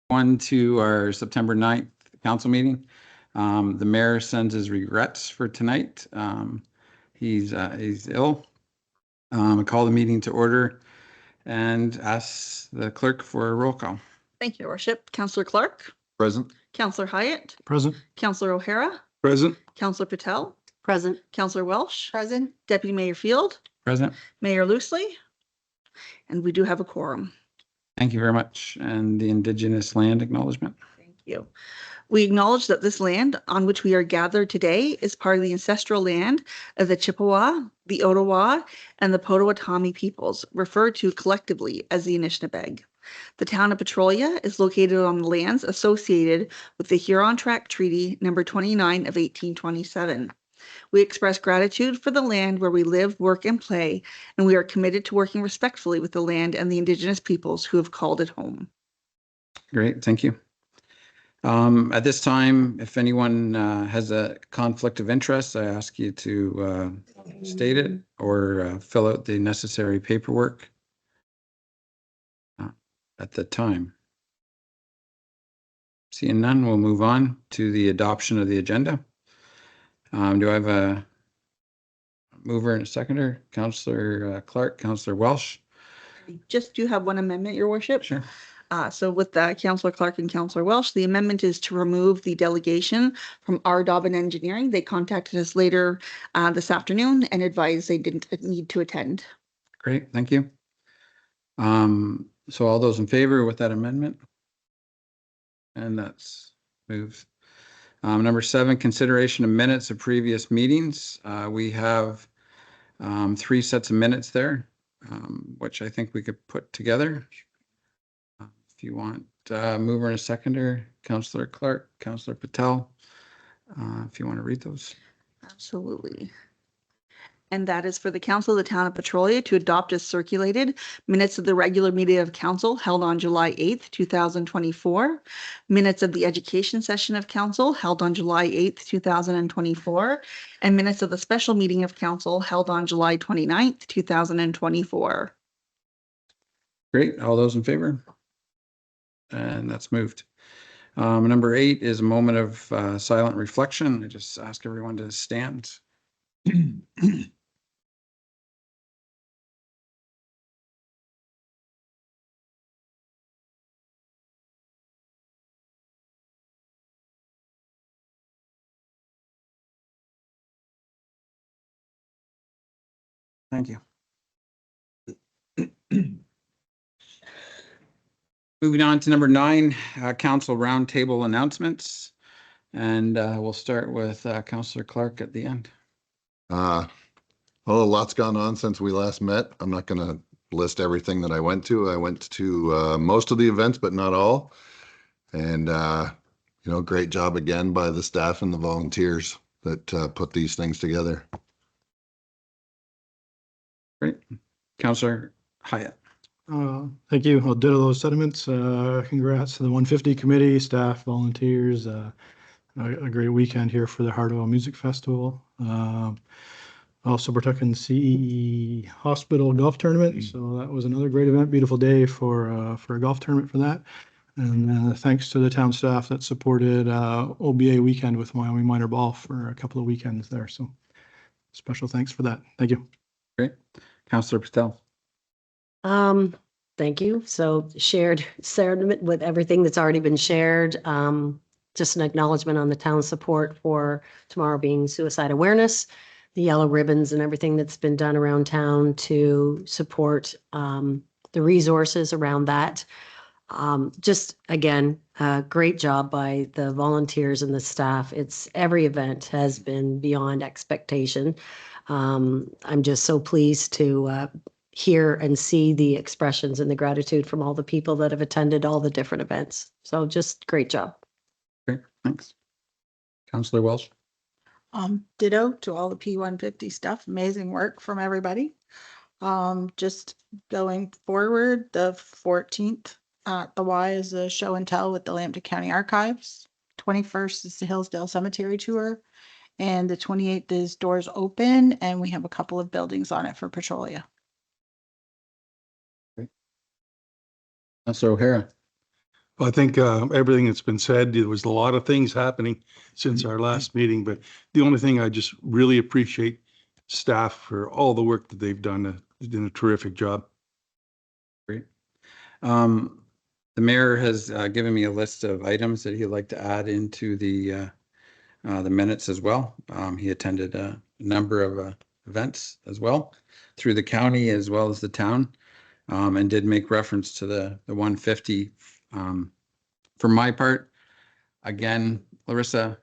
One to our September 9th council meeting. The mayor sends his regrets for tonight. He's ill. I call the meeting to order and ask the clerk for a roll call. Thank you, Your Worship. Councillor Clark. Present. Councillor Hyatt. Present. Councillor O'Hara. Present. Councillor Patel. Present. Councillor Welsh. Present. Deputy Mayor Field. Present. Mayor Loosely. And we do have a quorum. Thank you very much. And the Indigenous land acknowledgement. Thank you. We acknowledge that this land on which we are gathered today is part of the ancestral land of the Chippewa, the Ottawa, and the Potawatomi peoples, referred to collectively as the Anishinaabe. The town of Petrolia is located on the lands associated with the Huron Tract Treaty number 29 of 1827. We express gratitude for the land where we live, work, and play, and we are committed to working respectfully with the land and the Indigenous peoples who have called it home. Great, thank you. At this time, if anyone has a conflict of interest, I ask you to state it or fill out the necessary paperwork at the time. Seeing none, we'll move on to the adoption of the agenda. Do I have a mover and a seconder? Councillor Clark, Councillor Welsh. I just do have one amendment, Your Worship. Sure. So with Councillor Clark and Councillor Welsh, the amendment is to remove the delegation from R. Dobbin Engineering. They contacted us later this afternoon and advised they didn't need to attend. Great, thank you. So all those in favor with that amendment? And that's moved. Number 7, consideration of minutes of previous meetings. We have 3 sets of minutes there, which I think we could put together. If you want mover and a seconder, Councillor Clark, Councillor Patel, if you want to read those. Absolutely. And that is for the Council of the Town of Petrolia to adopt as circulated minutes of the regular meeting of Council held on July 8th, 2024, minutes of the education session of Council held on July 8th, 2024, and minutes of the special meeting of Council held on July 29th, 2024. Great, all those in favor? And that's moved. Number 8 is a moment of silent reflection. I just ask everyone to stand. Thank you. Moving on to number 9, council roundtable announcements. And we'll start with Councillor Clark at the end. Well, a lot's gone on since we last met. I'm not going to list everything that I went to. I went to most of the events, but not all. And, great job again by the staff and the volunteers that put these things together. Great. Councillor Hyatt. Thank you. I'll ditto those sentiments. Congrats to the 150 committee, staff, volunteers. A great weekend here for the Heart Oil Music Festival. Also partook in the CEE Hospital Golf Tournament. So that was another great event. Beautiful day for a golf tournament for that. And thanks to the town staff that supported OBA weekend with Wyoming Minor Ball for a couple of weekends there. So special thanks for that. Thank you. Great. Councillor Patel. Thank you. So shared sentiment with everything that's already been shared. Just an acknowledgement on the town's support for tomorrow being suicide awareness, the yellow ribbons and everything that's been done around town to support the resources around that. Just again, great job by the volunteers and the staff. Every event has been beyond expectation. I'm just so pleased to hear and see the expressions and the gratitude from all the people that have attended all the different events. So just great job. Great, thanks. Councillor Welsh. Ditto to all the P150 stuff. Amazing work from everybody. Just going forward, the 14th at the Y is a show and tell with the Lambton County Archives. 21st is the Hillsdale Cemetery Tour. And the 28th is Doors Open, and we have a couple of buildings on it for Petrolia. Great. Councillor O'Hara. I think everything that's been said, there was a lot of things happening since our last meeting, but the only thing I just really appreciate staff for all the work that they've done. They've done a terrific job. Great. The mayor has given me a list of items that he'd like to add into the minutes as well. He attended a number of events as well through the county as well as the town, and did make reference to the 150. For my part, again, Larissa,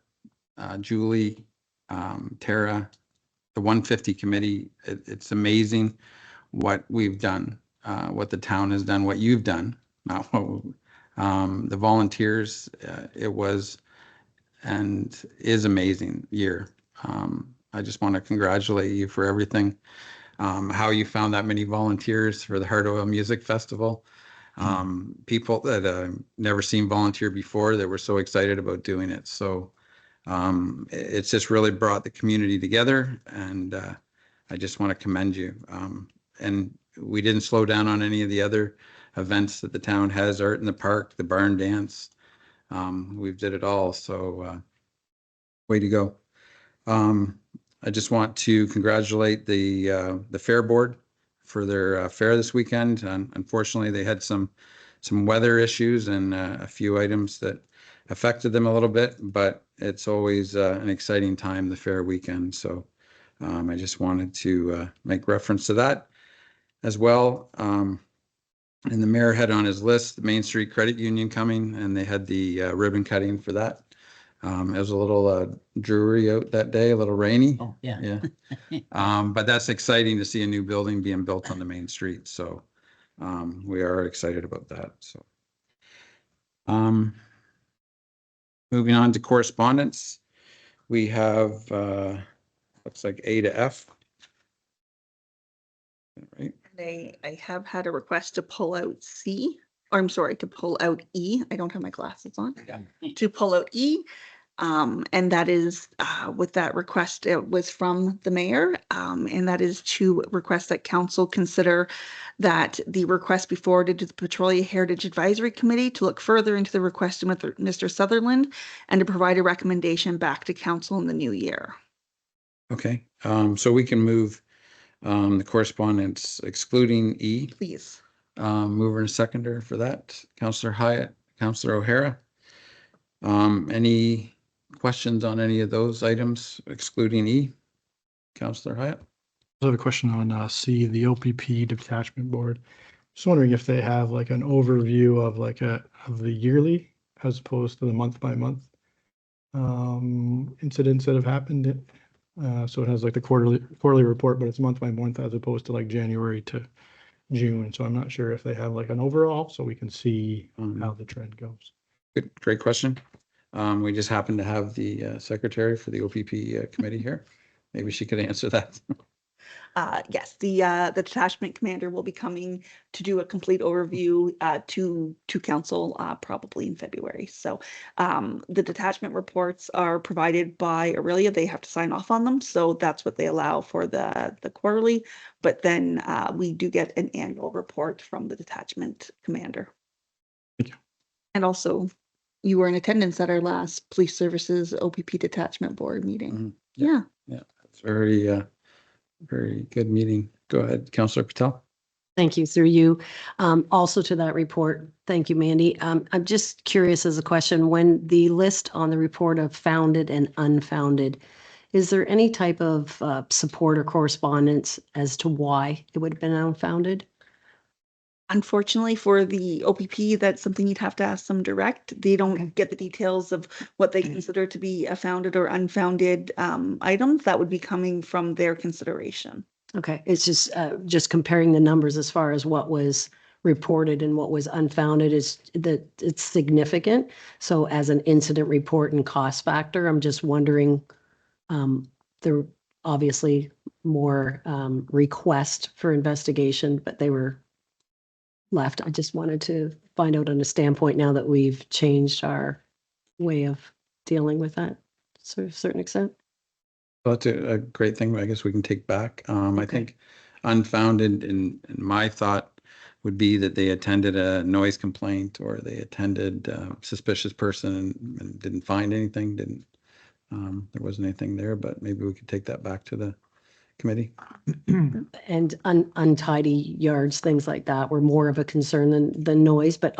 Julie, Tara, the 150 committee, it's amazing what we've done, what the town has done, what you've done. Not what the volunteers, it was and is amazing year. I just want to congratulate you for everything. How you found that many volunteers for the Heart Oil Music Festival. People that never seen volunteer before that were so excited about doing it. So it's just really brought the community together, and I just want to commend you. And we didn't slow down on any of the other events that the town has, Art in the Park, the barn dance. We've did it all. So way to go. I just want to congratulate the Fair Board for their fair this weekend. And unfortunately, they had some weather issues and a few items that affected them a little bit, but it's always an exciting time, the fair weekend. So I just wanted to make reference to that as well. And the mayor had on his list the Main Street Credit Union coming, and they had the ribbon cutting for that. It was a little dreary out that day, a little rainy. Oh, yeah. Yeah. But that's exciting to see a new building being built on the main street. So we are excited about that. So moving on to correspondence, we have looks like A to F. Right. I have had a request to pull out C, or I'm sorry, to pull out E. I don't have my glasses on. To pull out E. And that is with that request, it was from the mayor, and that is to request that council consider that the request be forwarded to the Petrolia Heritage Advisory Committee to look further into the request of Mr. Sutherland and to provide a recommendation back to council in the new year. Okay, so we can move the correspondence excluding E. Please. Mover and seconder for that, Councillor Hyatt, Councillor O'Hara. Any questions on any of those items excluding E? Councillor Hyatt? I have a question on C, the OPP detachment board. Just wondering if they have like an overview of of the yearly as opposed to the month by month incidents that have happened. So it has like the quarterly report, but it's month by month as opposed to like January to June. So I'm not sure if they have like an overall, so we can see how the trend goes. Good, great question. We just happen to have the secretary for the OPP committee here. Maybe she could answer that. Yes, the detachment commander will be coming to do a complete overview to council probably in February. So the detachment reports are provided by Aurelia. They have to sign off on them. So that's what they allow for the quarterly. But then we do get an annual report from the detachment commander. Thank you. And also, you were in attendance at our last police services OPP detachment board meeting. Mm-hmm. Yeah. It's very good meeting. Go ahead, Councillor Patel. Thank you, through you. Also to that report, thank you, Mandy. I'm just curious as a question, when the list on the report of founded and unfounded, is there any type of support or correspondence as to why it would have been unfounded? Unfortunately for the OPP, that's something you'd have to ask them direct. They don't get the details of what they consider to be a founded or unfounded items. That would be coming from their consideration. Okay, it's just comparing the numbers as far as what was reported and what was unfounded is that it's significant. So as an incident report and cost factor, I'm just wondering, there obviously more requests for investigation, but they were left. I just wanted to find out on a standpoint now that we've changed our way of dealing with that to a certain extent. Well, that's a great thing. I guess we can take back. I think unfounded in my thought would be that they attended a noise complaint or they attended a suspicious person and didn't find anything, there wasn't anything there, but maybe we could take that back to the committee. And untidy yards, things like that were more of a concern than noise, but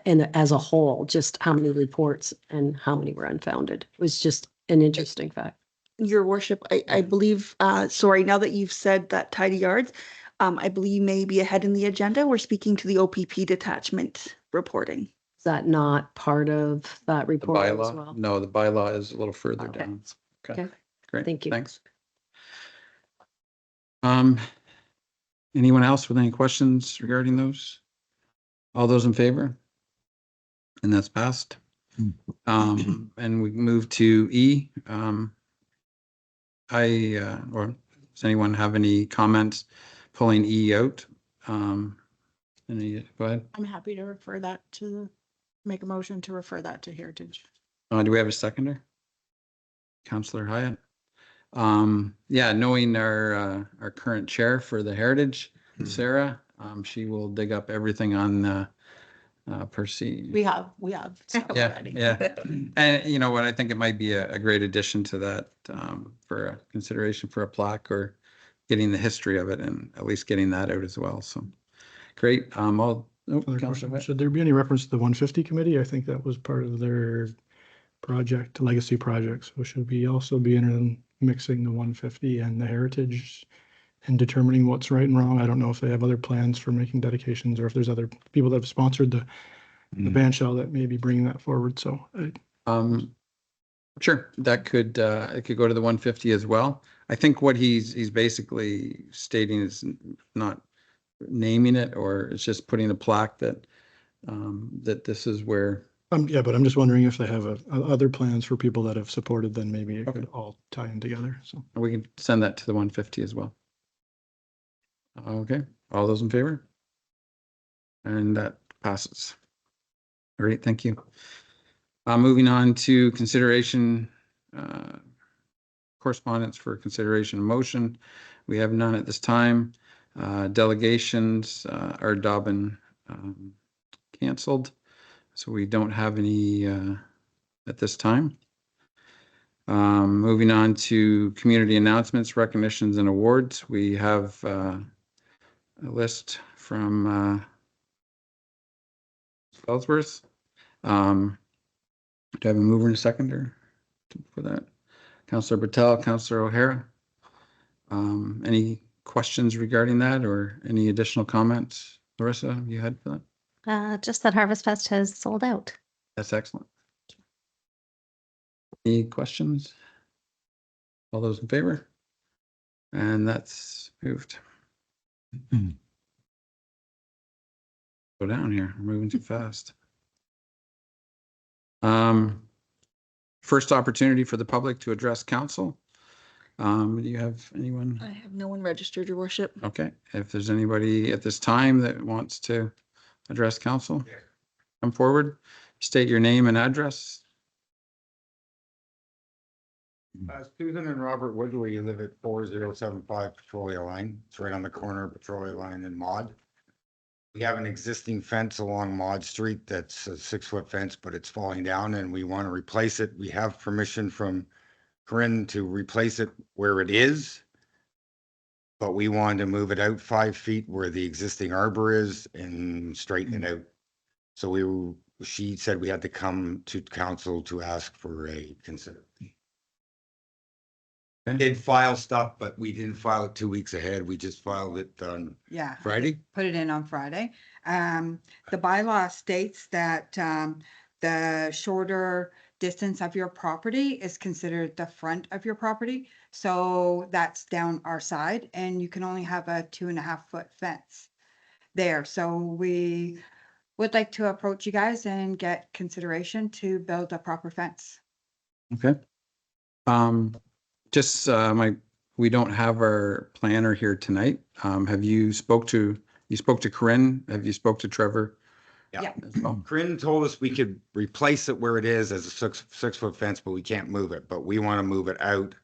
and as a whole, just how many reports and how many were unfounded was just an interesting fact. Your worship, I believe, sorry, now that you've said that tidy yards, I believe you may be ahead in the agenda. We're speaking to the OPP detachment reporting. Is that not part of that The report as bylaw? well? No, the bylaw is a little further Okay. down. Okay. Great. Thank you. Thanks. Anyone else with any questions regarding those? All those in favor? And that's passed. And we move to E. Or does anyone have any comments pulling E out? Go ahead. I'm happy to refer that to, make a motion to refer that to Heritage. Do we have a seconder? Councillor Hyatt. Yeah, knowing our current chair for the Heritage, Sarah, she will dig up everything on Percy. We have stuff Yeah, already. yeah. And you know what, I think it might be a great addition to that, for a consideration for a plaque or getting the history of it and at least getting that out as well. So great. Other Councillor question, Hyatt. should there be any reference to the 150 committee? I think that was part of their project, legacy project. So should we also be in mixing the 150 and the heritage and determining what's right and wrong? I don't know if they have other plans for making dedications or if there's other people that have sponsored the band shell that may be bringing that forward. So Sure, that could, it could go to the 150 as well. I think what he's basically stating is not naming it, or it's just putting a plaque that, that this is where, yeah, but I'm just wondering if they have other plans for people that have supported, then maybe it could all tie in together. So we can send that to the 150 as well. Okay, all those in favor? And that passes. Great, thank you. Moving on to consideration, correspondence for consideration of motion. We have none at this time. Delegations are been canceled, so we don't have any at this time. Moving on to community announcements, recognitions, and awards. We have a list from Ellsworth. Do I have a mover and a seconder for that? Councillor Bertel, Councillor O'Hara. Any questions regarding that or any additional comments? Larissa, you had for that? Just that Harvest Fest has sold out. That's excellent. Any questions? All those in favor? And that's moved. Go down here. We're moving too fast. First opportunity for the public to address council. Do you have anyone? I have no one registered, your worship. Okay, if there's anybody at this time that wants to address council, come forward, state your name and address. Susan and Robert Woodley live at 4075 Petrolia Line. It's right on the corner of Petrolia Line and Maud. We have an existing fence along Maud Street that's a 6-foot fence, but it's falling down and we want to replace it. We have permission from Corinne to replace it where it is. But we wanted to move it out 5 feet where the existing arbor is and straighten it out. So she said we had to come to council to ask for a consideration. Did file stuff, but we didn't file it 2 weeks ahead. We just filed it on Yeah. Friday? Put it in on Friday. The bylaw states that the shorter distance of your property is considered the front of your property. So that's down our side and you can only have a 2.5-foot fence there. So we would like to approach you guys and get consideration to build a proper fence. Okay. Just we don't have our planner here tonight. Have you spoke to Corinne? Have you spoke to Trevor? Yeah. as well? Corinne told us we could replace it where it is as a 6-foot fence, but we can't move it. But we want to move it out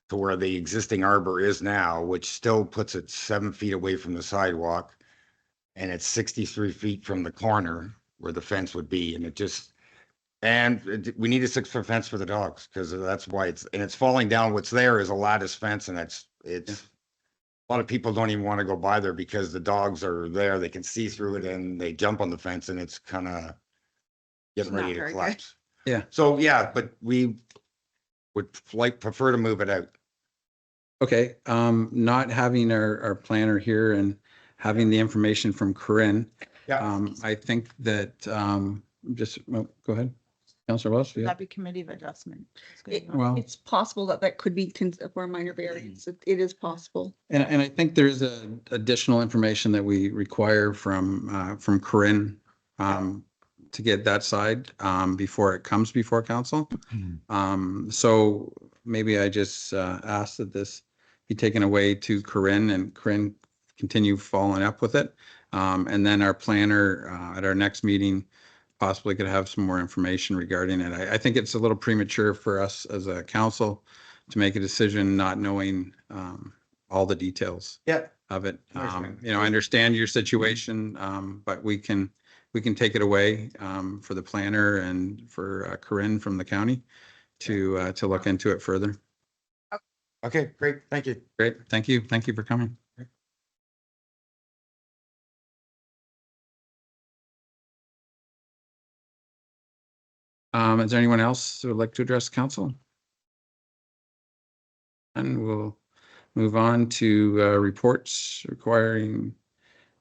to where the existing arbor is now, which still puts it 7 feet away from the sidewalk. and it's 63 feet from the corner where the fence would be, and it just, we need a 6-foot fence for the dogs, because that's why it's falling down. What's there is a lattice fence, and it's a lot of people don't even want to go by there because the dogs are there. They can see through it and they jump on the fence, and it's kind of getting Not ready to very good. collapse. Yeah. So, yeah, but we would prefer to move it out. Okay, not having our planner here and having the information from Corinne, Yeah. I think that, go ahead. Councillor Welsh, yeah. That'd be committee of adjustment. It's good It- enough. Well, It's possible that that could be for a minor variance. It is possible. and I think there's additional information that we require from Corinne, to get that side, before it comes before council. So maybe I just, ask that this be taken away to Corinne, and Corinne continue following up with it. And then our planner, at our next meeting, possibly could have some more information regarding it. I think it's a little premature for us as a council to make a decision not knowing, all the details Yeah. of it. Understand. You know, I understand your situation, but we can take it away, for the planner and for, Corinne from the county to look into it further. Okay, great. Thank you. Great. Thank you. Thank you for coming. Is there anyone else who would like to address council? And we'll move on to, reports requiring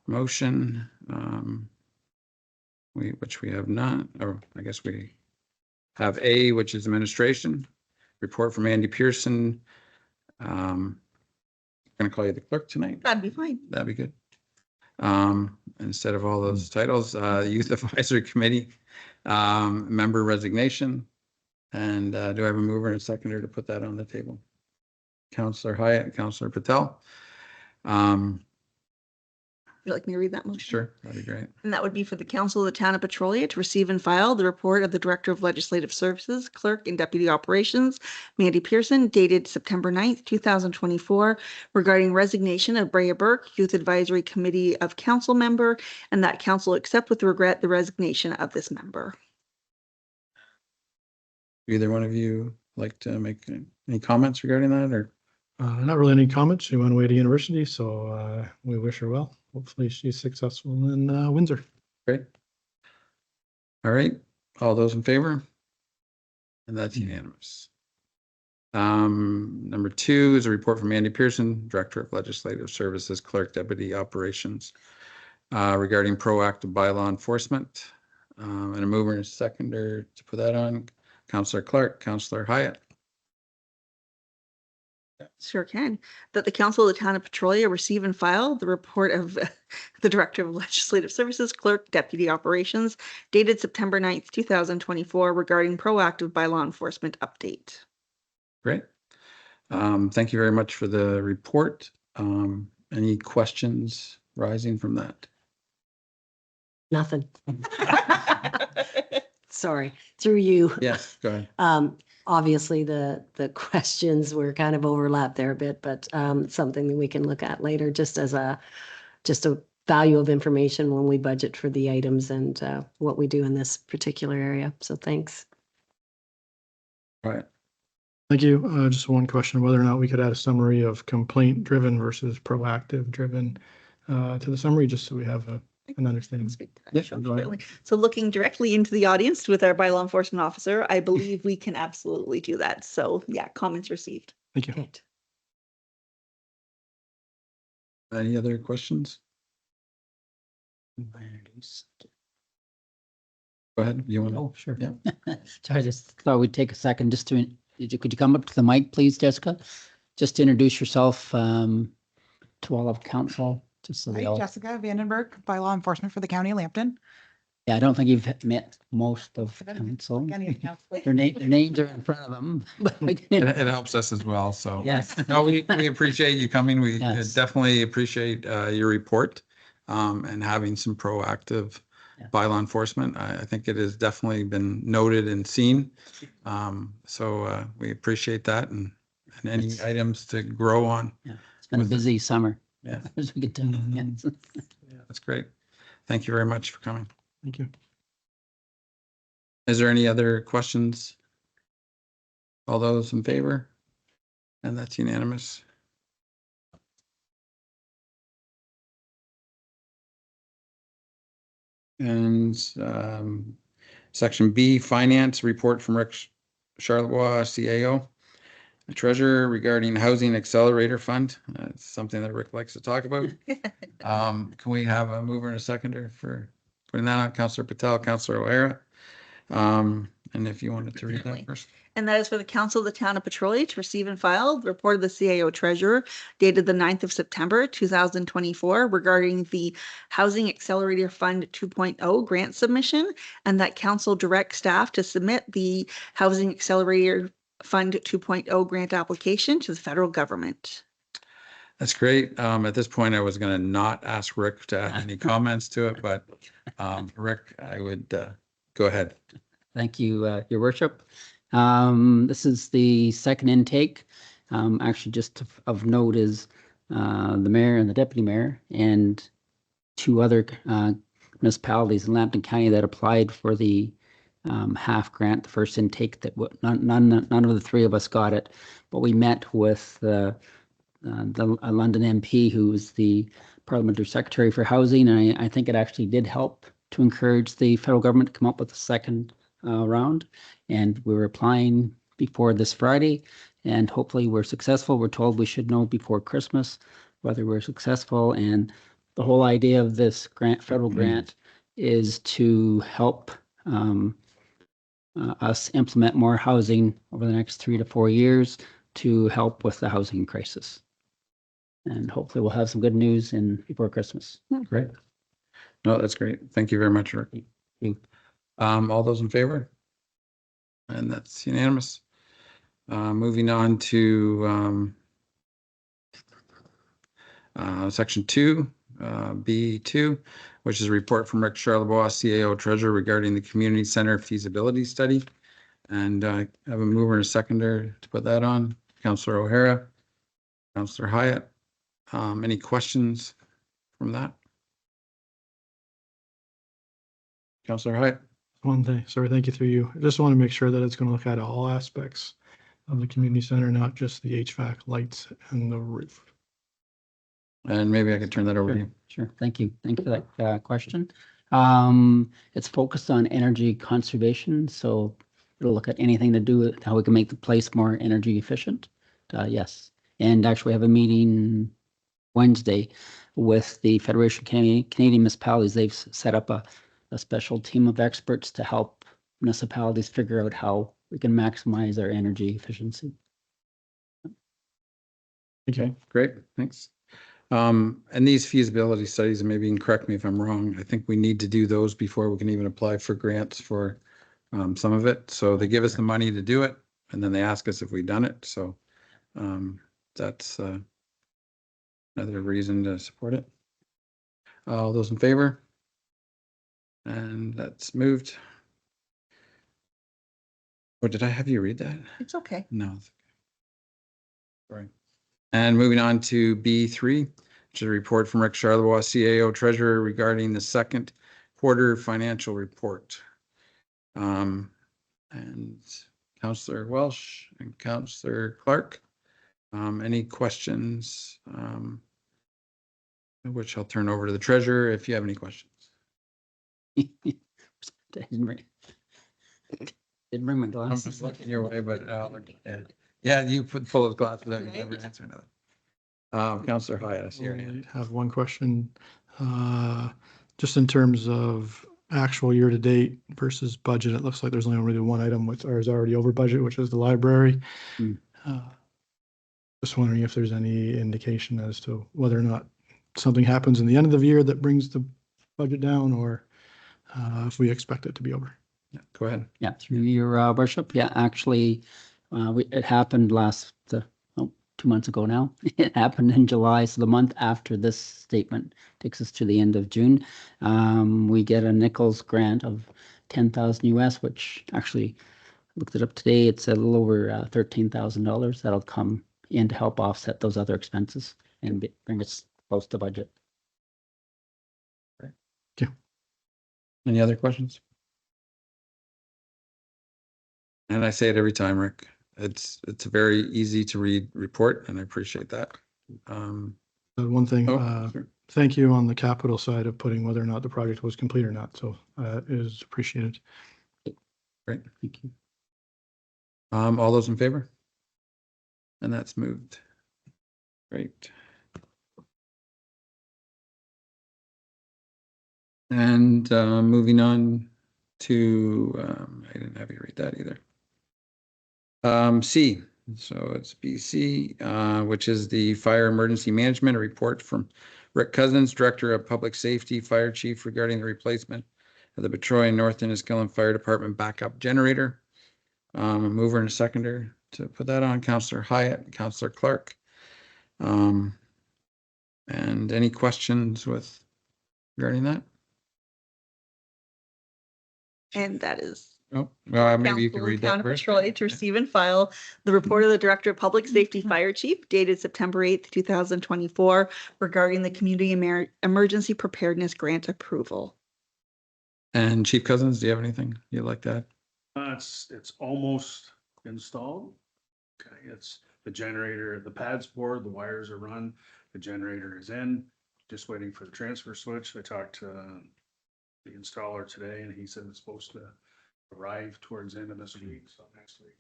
motion. Which we have not, or I guess we have A, which is administration. Report from Andy Pearson. I'm going to call you the clerk tonight. That'd be fine. That'd be good. Instead of all those titles, Youth Advisory Committee, member resignation. And do I have a mover and a seconder to put that on the table? Councillor Hyatt, Councillor Patel. Would you like me to read that motion? Sure, that'd be great. And that would be for the Council of the Town of Petrolia to receive and file the report of the Director of Legislative Services, Clerk and Deputy Operations, Mandy Pearson, dated September 9th, 2024, regarding resignation of Brea Burke, Youth Advisory Committee of Council member, and that council accept with regret the resignation of this member. Either one of you like to make any comments regarding that, or? Not really any comments. She went away to university, so we wish her well. Hopefully she's successful in Windsor. Great. All right, all those in favor? And that's unanimous. Number 2 is a report from Andy Pearson, Director of Legislative Services, Clerk, Deputy Operations, regarding proactive bylaw enforcement. And a mover and a seconder to put that on. Councillor Clark, Councillor Hyatt. Sure can. That the Council of the Town of Petrolia receive and file the report of the Director of Legislative Services, Clerk, Deputy Operations, dated September 9th, 2024, regarding proactive bylaw enforcement update. Great. Thank you very much for the report. Any questions rising from that? Nothing. Sorry, through you. Yes, go ahead. Obviously, the questions were kind of overlapped there a bit, but something that we can look at later, just as a value of information when we budget for the items and what we do in this particular area. So thanks. All right. Thank you. Just one question, whether or not we could add a summary of complaint driven versus proactive driven to the summary, just so we have an understanding. Speak to that, Yeah, sure, go ahead. certainly. So looking directly into the audience with our bylaw enforcement officer, I believe we can absolutely do that. So yeah, comments received. Thank you. Great. Any other questions? Go ahead. You want to? Oh, sure. Yeah. So I just thought we'd take a second just to, could you come up to the mic, please, Jessica? Just to introduce yourself to all of council, just so they Hi, all, Jessica Vandenberg, bylaw enforcement for the County of Lambton. yeah, I don't think you've met most of council. Any of the council. Their names are in front of them. but we It, didn't- it helps us as well. So Yes. no, we appreciate you coming. We Yes. definitely appreciate your report and having some proactive Yeah. bylaw enforcement. I think it has definitely been noted and seen. So we appreciate that and any It's- items to grow on. Yeah, it's been a busy summer. Yeah. As we get to, yeah. That's great. Thank you very much for coming. Thank you. Is there any other questions? All those in favor? And that's unanimous. And section B, finance report from Rick Charlevoix, CAO. Treasurer regarding Housing Accelerator Fund. It's something that Rick likes to talk about. Can we have a mover and a seconder for putting that on? Councillor Patel, Councillor O'Hara. And if you wanted to read that first. And that is for the Council of the Town of Petrolia to receive and file the report of the CAO Treasurer dated the 9th of September 2024 regarding the Housing Accelerator Fund 2.0 grant submission, and that Council direct staff to submit the Housing Accelerator Fund 2.0 grant application to the federal government. That's great. At this point, I was going to not ask Rick to add any comments to it, but Rick, I would go ahead. Thank you, Your Worship. This is the second intake. Actually, just of note is the mayor and the deputy mayor and two other municipalities in Lambton County that applied for the half grant, the first intake. That none of the three of us got it, but we met with the London MP, who is the parliamentary secretary for housing, and I think it actually did help to encourage the federal government to come up with a second round. And we were applying before this Friday, and hopefully we're successful. We're told we should know before Christmas whether we're successful. And the whole idea of this grant, federal grant, is to help us implement more housing over the next 3 to 4 years to help with the housing crisis. And hopefully we'll have some good news before Christmas. Great. No, that's great. Thank you very much, Rick. Thank you. All those in favor? And that's unanimous. Moving on to section 2, B2, which is a report from Rick Charlevoix, CAO Treasurer, regarding the community center feasibility study. And I have a mover and a seconder to put that on. Councillor O'Hara, Councillor Hyatt. Any questions from that? Councillor Hyatt. One thing, sorry, thank you through you. I just want to make sure that it's going to look at all aspects of the community center, not just the HVAC lights and the roof. And maybe I could turn that over to you. Sure. Thank you. Thank you for that question. It's focused on energy conservation, so it'll look at anything to do with how we can make the place more energy efficient. Yes. And actually we have a meeting Wednesday with the Federation of Canadian Municipalities. They've set up a special team of experts to help municipalities figure out how we can maximize our energy efficiency. Okay, great, thanks. And these feasibility studies, and maybe you can correct me if I'm wrong, I think we need to do those before we can even apply for grants for some of it. So they give us the money to do it, and then they ask us if we've done it. So that's another reason to support it. All those in favor? And that's moved. Or did I have you read that? It's okay. No. It's okay. Sorry. And moving on to B3, which is a report from Rick Charlevoix, CAO Treasurer, regarding the second quarter financial report. And Councillor Welsh and Councillor Clark, any questions? Which I'll turn over to the Treasurer if you have any questions. Didn't bring my I'm glasses. just looking your way, but yeah, you put full of glasses without you never answer another. Councillor Hyatt, I see your hand. I have one question. Just in terms of actual year to date versus budget, it looks like there's only really one item which is already over budget, which is the library. Just wondering if there's any indication as to whether or not something happens in the end of the year that brings the budget down, or if we expect it to be over. Yeah, go ahead. Yeah, through your worship. Yeah, actually, it happened 2 months ago now. It happened in July, so the month after this statement takes us to the end of June. We get a Nichols grant of $10,000 US, which actually looked it up today. It's a little over $13,000 that'll come in to help offset those other expenses and bring us close to budget. Right. Okay. Any other questions? And I say it every time, Rick. It's a very easy to read report, and I appreciate that. One thing, Sure. thank you on the capital side of putting whether or not the project was complete or not. So it is appreciated. Great, thank you. All those in favor? And that's moved. Great. And moving on to, I didn't have you read that either. C, so it's BC, which is the Fire Emergency Management, a report from Rick Cousins, Director of Public Safety, Fire Chief, regarding the replacement of the Petrolia North Enniskillen Fire Department backup generator. A mover and a seconder to put that on, Councillor Hyatt, Councillor Clark. And any questions regarding that? And that is Oh, well, maybe you can Council read Town that of first. Petrolia to receive and file the report of the Director of Public Safety Fire Chief dated September 8th, 2024 regarding the Community Emergency Preparedness Grant approval. And Chief Cousins, do you have anything you'd like to add? It's almost installed. Okay, it's the generator, the pad's poured, the wires are run, the generator is in, just waiting for the transfer switch. I talked to the installer today and he said it's supposed to arrive towards the end of this week, so next week.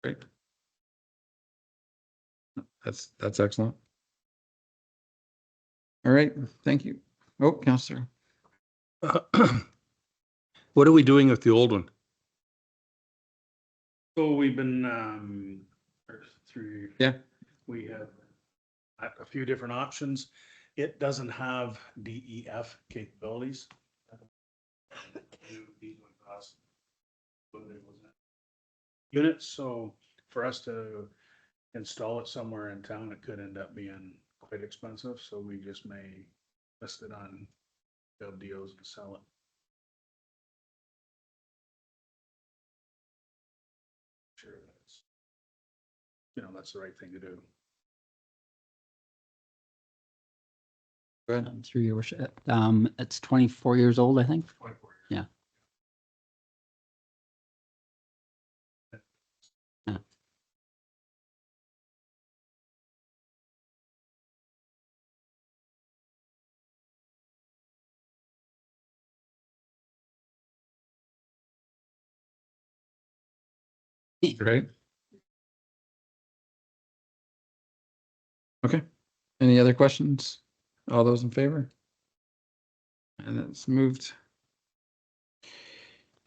Great. That's excellent. All right, thank you. Oh, Councillor. What are we doing with the old one? So we've been, through. Yeah. We have a few different options. It doesn't have DEF capabilities. Units, so for us to install it somewhere in town, it could end up being quite expensive, so we just may list it on deals and sell it. Sure, that's the right thing to do. Go ahead. Through your worship, it's 24 years old, I think. 24 years. Yeah. Yeah. Great. Okay. Any other questions? All those in favor? And it's moved.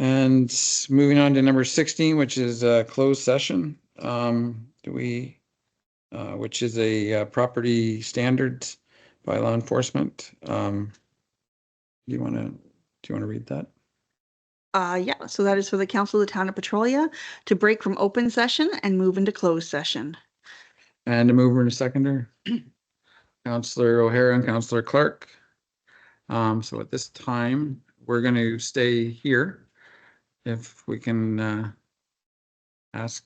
And moving on to number 16, which is a closed session. Which is a property standards by law enforcement. Do you want to read that? Yeah, so that is for the Council of the Town of Petrolia to break from open session and move into closed session. And a mover and a seconder. Councillor O'Hara and Councillor Clark. So at this time, we're going to stay here. If we can ask